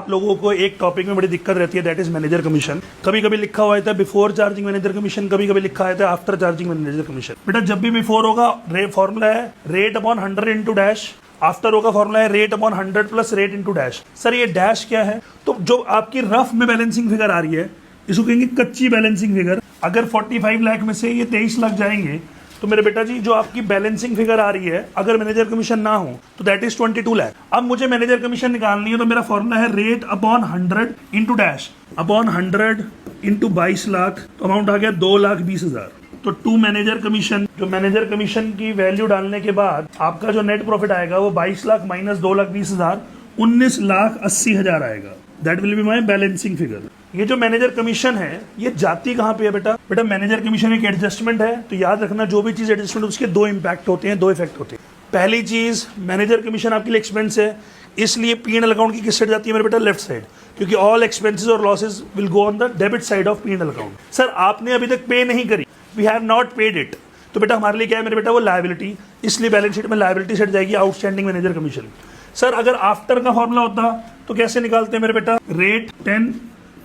आप लोगों को एक टॉपिक में बड़ी दिक्कत रहती है, दैट इज मैनेजर कमीशन। कभी कभी लिखा हुआ है बिफोर चार्जिंग मैनेजर कमीशन, कभी कभी लिखा है आफ्टर चार्जिंग मैनेजर कमीशन। बेटा जब भी बिफोर होगा फॉर्मूला है rate upon 100 into dash, after होगा फॉर्मूला है rate upon 100 plus rate into dash. Sir ये डैश क्या है? तो जो आपकी रफ में बैलेंसिंग फिगर आ रही है इसको कहेंगे कच्ची बैलेंसिंग फिगर। अगर 45 लाख में से ये 23 लाख जाएंगे तो मेरे बेटा जी जो आपकी बैलेंसिंग फिगर आ रही है अगर मैनेजर कमीशन ना हो तो दैट इज 22 लाख। अब मुझे मैनेजर कमीशन निकालनी है तो मेरा फॉर्मूला है rate upon 100 into dash upon 100 into 22 lakh, तो अमाउंट आ गया 2,20,000। तो टू मैनेजर कमीशन, जो मैनेजर कमीशन की वैल्यू डालने के बाद आपका जो नेट प्रॉफिट आएगा वो 22 लाख माइनस 2,20,000 19,80,000 आएगा। That will be my balancing figure. ये जो मैनेजर कमीशन है ये जाती कहाँ पे है बेटा? बेटा मैनेजर कमीशन एक एडजस्टमेंट है, तो याद रखना जो भी चीज एडजस्टमेंट उसके दो इम्पैक्ट होते हैं, दो इफेक्ट होते हैं। पहली चीज मैनेजर कमीशन आपके लिए एक्सपेंस है, इसलिए P&L अकाउंट की किस साइड जाती है मेरे बेटा? लेफ्ट साइड, क्योंकि ऑल एक्सपेंसेस और losses will go on the debit side of P&L account. Sir आपने अभी तक पे नहीं करी, we have not paid it, तो बेटा हमारे लिए क्या है मेरे बेटा? वो लायबिलिटी, इसलिए बैलेंस शीट में लायबिलिटी साइड जाएगी आउटस्टैंडिंग मैनेजर कमीशन। सर अगर आफ्टर का फॉर्मूला होता तो कैसे निकालते हैं मेरे बेटा? Rate 10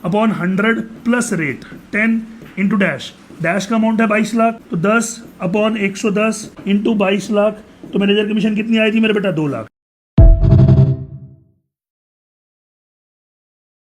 upon 100 plus rate 10 into dash, dash का अमाउंट है 22 लाख, तो 10 अपॉन 110 इंटू 22 लाख, तो मैनेजर कमीशन कितनी आई थी मेरे बेटा? 2 लाख।